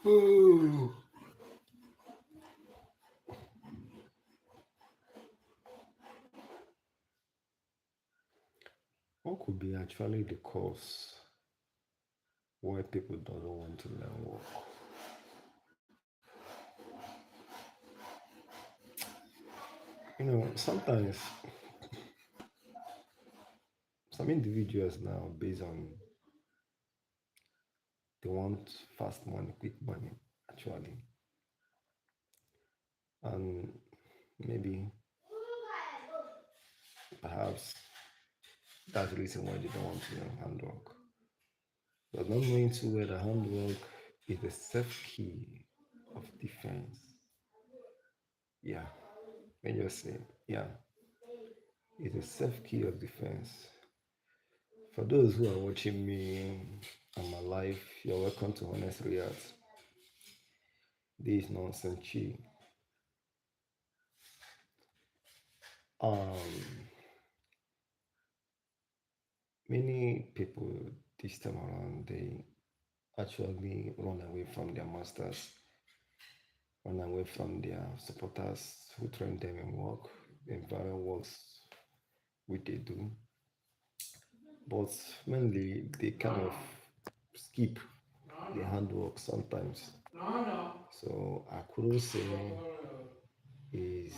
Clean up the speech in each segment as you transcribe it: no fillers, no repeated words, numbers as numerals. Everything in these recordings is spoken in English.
What could be actually the cause why people don't want to learn work? Sometimes some individuals now, based on they want fast money, quick money, actually, and maybe perhaps that's the reason why they don't want to learn handwork. But not knowing too well that handwork is the safe key of defense. Yeah, when you say, yeah, it's a safe key of defense. For those who are watching me and my life, you're welcome to Honest React. This is Nonsense Chi. Um, Many people this time around they actually run away from their masters, run away from their supporters who train them in work, in various works which they do. But mainly they kind of skip the handwork sometimes. So I couldn't say is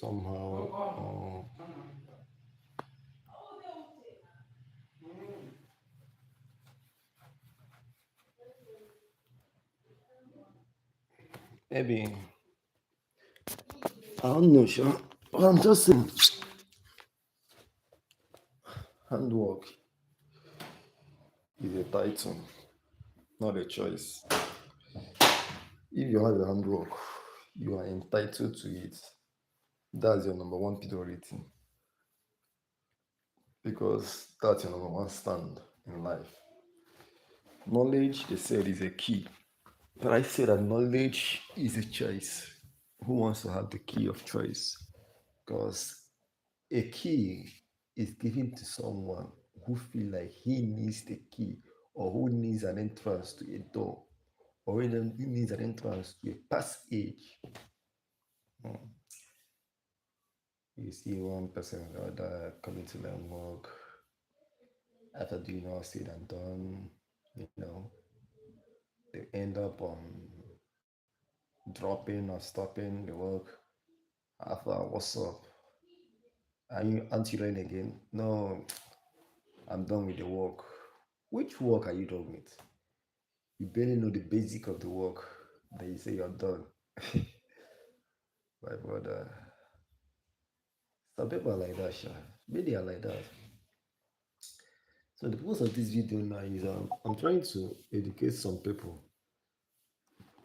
somehow maybe I don't know, sure. But I'm just saying handwork is a title, not a choice. If you have a handwork, you are entitled to it. That's your number one priority because that's your number one stand in life. Knowledge, they said, is a key. But I say that knowledge is a choice. Who wants to have the key of choice? Because a key is given to someone who feel like he needs the key or who needs an entrance to a door or even who needs an entrance to a passage. Hmm. You see one person or the other coming to learn work after doing all said and done, they end up dropping or stopping the work. After, what's up? Aren't you learning again? No, I'm done with the work. Which work are you done with? You barely know the basic of the work. Then you say you're done. My brother. Some people are like that, Sha. Maybe they are like that. So the purpose of this video now is I'm trying to educate some people,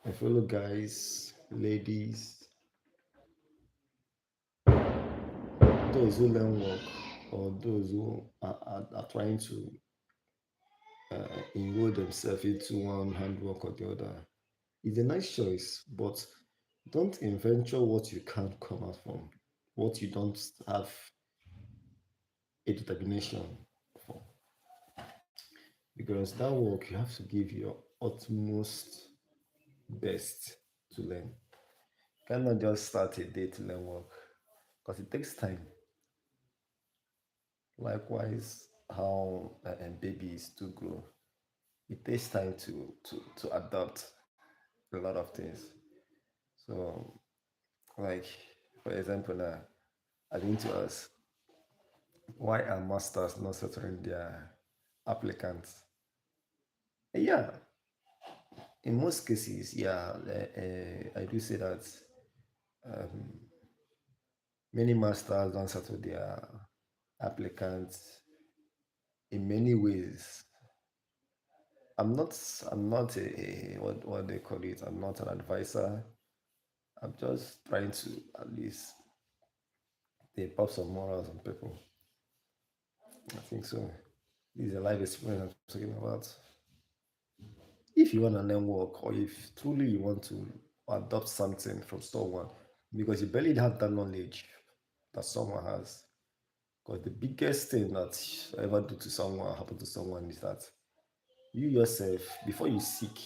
my fellow guys, ladies, those who learn work, or those who are trying to enroll themselves into one handwork or the other. It's a nice choice, but don't venture what you can't come out from, what you don't have a determination for. Because that work, you have to give your utmost best to learn. You cannot just start a day to learn work because it takes time. Likewise, how babies do grow, it takes time to adapt a lot of things. So, like for example, now I think to us, why are masters not settling their applicants? Yeah, in most cases, yeah, I do say that um, many masters don't settle their applicants in many ways. I'm not what they call it. I'm not an advisor. I'm just trying to at least they pop some morals on people. I think so. This is a life experience I'm talking about. If you want to learn work or if truly you want to adopt something from someone because you barely have that knowledge that someone has. Because the biggest thing that ever do to someone happen to someone is that You yourself, before you seek,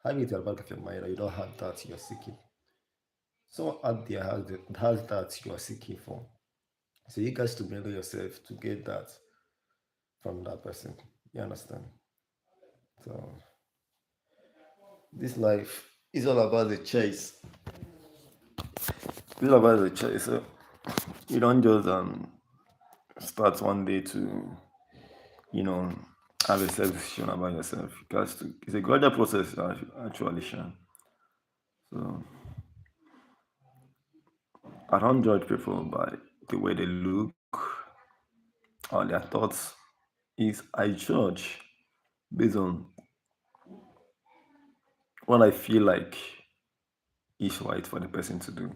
have it at the back of your mind that you don't have that you're seeking. Someone out there has that you are seeking for. So you guys to measure yourself to get that from that person. You understand? So this life is all about the chase. It's all about the chase. So you don't just start one day to, you know, have a self decision about yourself. Because it's a gradual process actually, Sean. So I don't judge people by the way they look or their thoughts. Is I judge based on what I feel like is right for the person to do.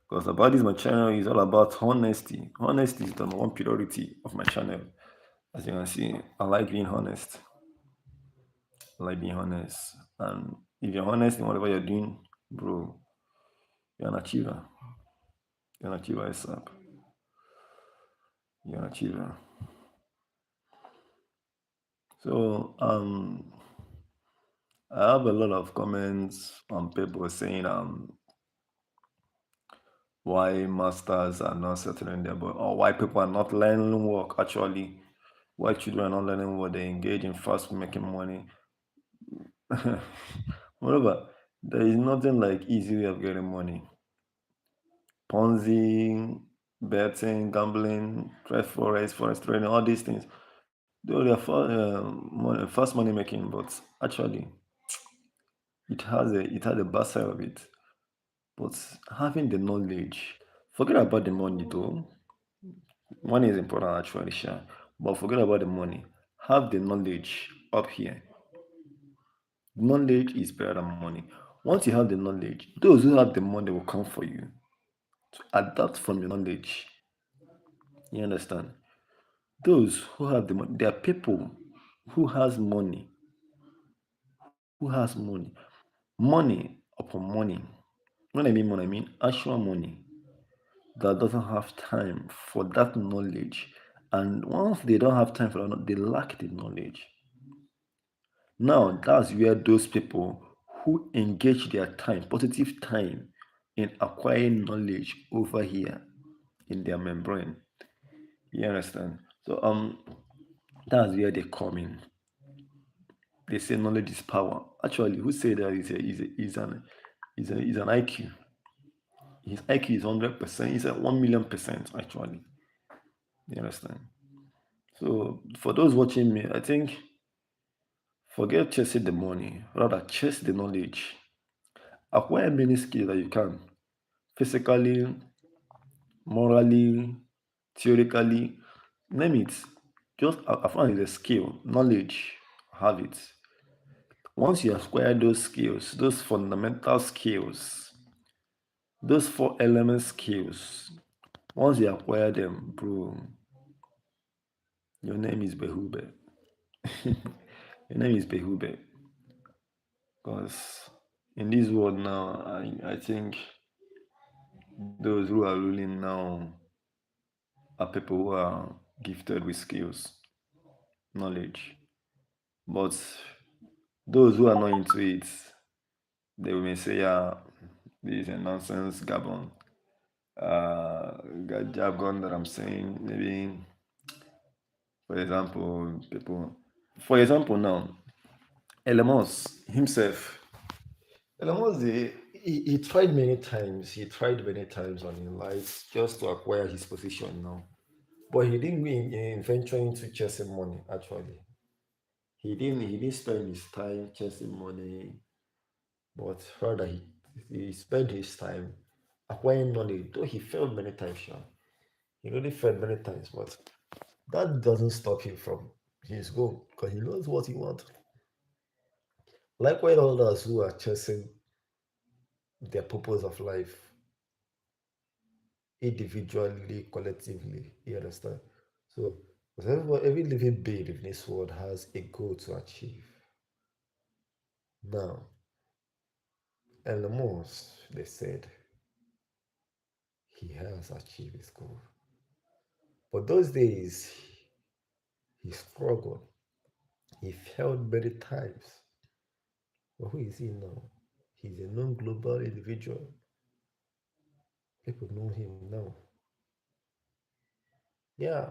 Because about this, my channel is all about honesty. Honesty is the number one priority of my channel. As you can see, I like being honest. I like being honest. And if you're honest in whatever you're doing, bro, you're an achiever. You're an achiever ASAP. You're an achiever. So I have a lot of comments on people saying why masters are not settling there, but or why people are not learning work actually. Why children are not learning work, they engage in fast making money. Moreover, there is nothing like easy way of getting money. Ponzi, betting, gambling, trade forex trading, all these things. Though they are fast money making, but actually it has a bad side of it. But having the knowledge, forget about the money though. Money is important actually, sure. But forget about the money. Have the knowledge up here. Knowledge is better than money. Once you have the knowledge, those who have the money will come for you. To adapt from your knowledge. You understand? Those who have the money, there are people who has money, who has money, money upon money. When I mean money, I mean actual money that doesn't have time for that knowledge. And once they don't have time for that, they lack the knowledge. Now, that's where those people who engage their time, positive time, in acquiring knowledge over here in their membrane. You understand? So that's where they come in. They say knowledge is power. Actually, who said that is an IQ? His IQ is 100%. He's at 1,000,000% actually. You understand? So for those watching me, I think forget chasing the money, rather chase the knowledge. Acquire many skills that you can, physically, morally, theoretically, name it. Just as long as a skill, knowledge, have it. Once you acquire those skills, those fundamental skills, those four element skills, once you acquire them, bro, your name is Behube. Your name is Behube. Because in this world now, I think those who are ruling now are people who are gifted with skills, knowledge. But those who are not into it, they may say, yeah, this is a nonsense Gabon. Jargon that I'm saying, maybe, for example, people, for example, now, Elemos himself, Elemos, he tried many times. He tried many times on his life just to acquire his position now. But he didn't go in venturing into chasing money, actually. He didn't spend his time chasing money, but rather he spent his time acquiring knowledge, though he failed many times, sure. He really failed many times, but that doesn't stop him from his goal because he knows what he wants. Likewise, others who are chasing their purpose of life individually, collectively, you understand? So, every living being in this world has a goal to achieve. Now, Elon Musk, they said he has achieved his goal. But those days, he struggled. He failed many times. But who is he now? He's a known global individual. People know him now. Yeah,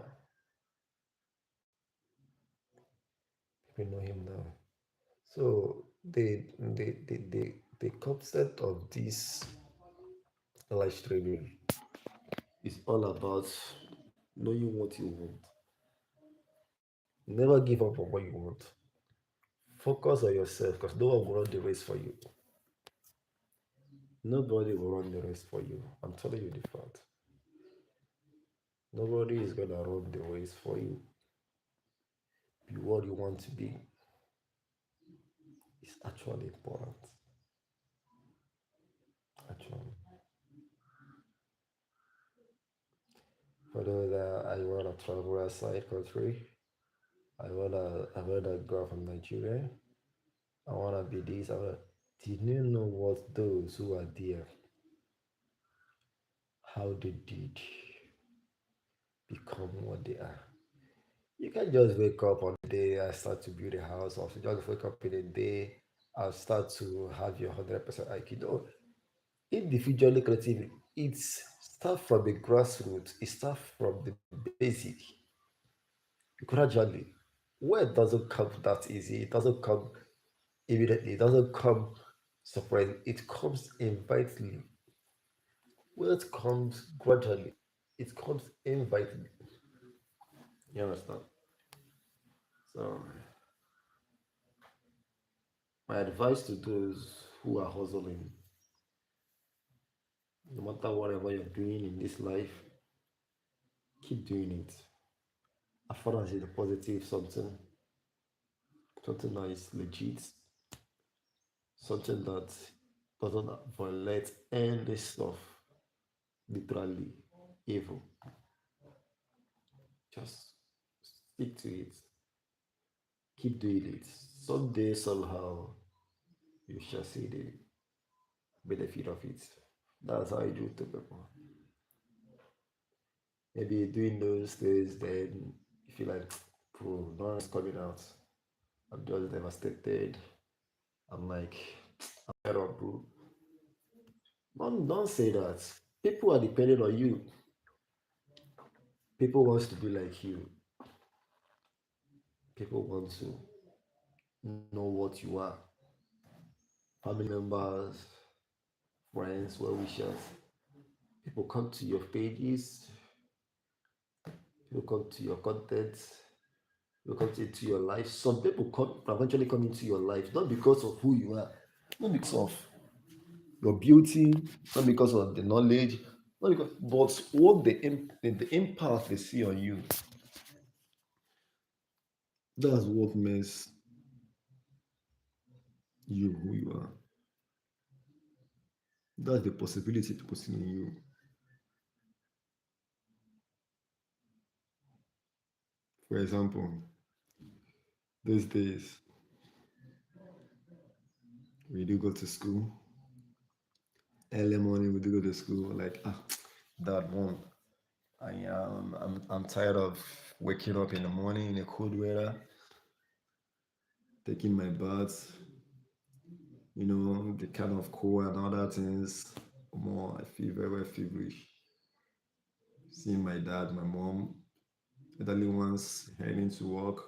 people know him now. So the concept of this live streaming is all about knowing what you want. Never give up on what you want. Focus on yourself because no one will run the race for you. Nobody will run the race for you. I'm telling you the fact. Nobody is gonna run the race for you. Be what you want to be is actually important. Actually, for those that I wanna travel outside country, I wanna go from Nigeria. I wanna be this. Did you know what those who are there, how they did become what they are? You can't just wake up on the day I start to build a house, or just wake up in a day and start to have your 100% IQ. No, individually creative, it's start from the grassroots, it starts from the basic, gradually. Where it doesn't come that easy, it doesn't come immediately, it doesn't come surprise, it comes invitingly. Where it comes gradually, it comes invitingly. You understand? So, my advice to those who are hustling, no matter whatever you're doing in this life, keep doing it. As far as it's a positive something that is legit, something that doesn't violate any stuff, literally evil. Just stick to it. Keep doing it. Someday, somehow, you shall see the benefit of it. That's how I do it to people. Maybe doing those things, then you feel like, bro, nothing's coming out. I'm just devastated. I'm like, I'm fed up, bro. Don't say that. People are depending on you. People wants to be like you. People want to know what you are. Family members, friends, well wishers. People come to your pages, people come to your content, people come into your life. Some people come eventually come into your life, not because of who you are, not because of your beauty, not because of the knowledge, not because, but what the impact they see on you. That's what makes you who you are. That's the possibility people see in you. For example, these days we do go to school. Early morning we do go to school. Like that one. I'm tired of waking up in the morning in a cold weather, taking my bath, the kind of cold and other things. More I feel very, very feverish. Seeing my dad, my mom, elderly ones heading to work.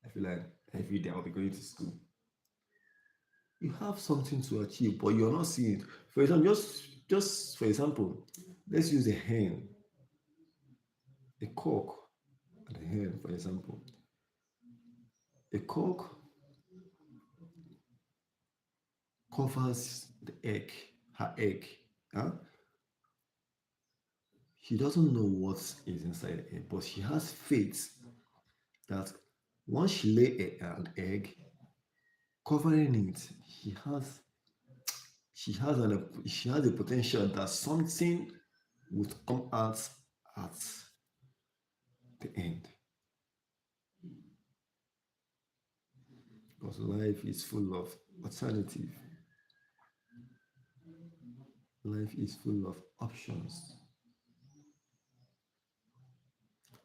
I feel like every day I'll be going to school. You have something to achieve, but you're not seeing it. For example, just for example, let's use a hen, a cock, and a hen, for example. A cock covers the egg, her egg. Huh? She doesn't know what is inside the egg, but she has faith that once she lay an egg, covering it, she has a potential that something would come out at the end. Because life is full of alternative. Life is full of options.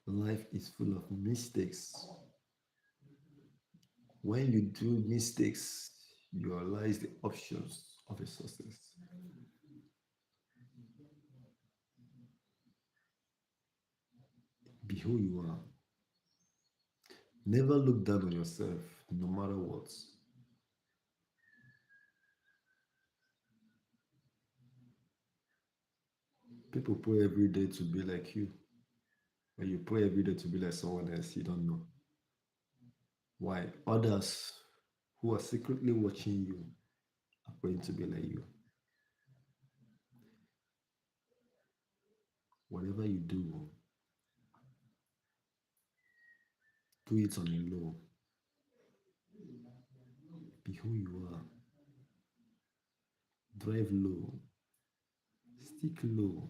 Life is full of mistakes. When you do mistakes, you realize the options of a success. Be who you are. Never look down on yourself, no matter what. People pray every day to be like you. When you pray every day to be like someone else, you don't know. Why? Others who are secretly watching you are praying to be like you. Whatever you do it on a low. Be who you are. Drive low. Stick low.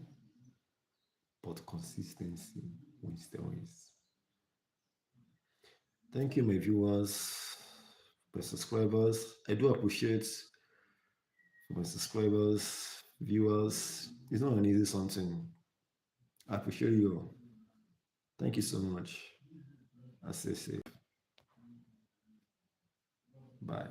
But consistency wins the race. Thank you, my viewers, my subscribers. I do appreciate my subscribers, viewers. It's not an easy something. I appreciate you all. Thank you so much. I stay safe. Bye.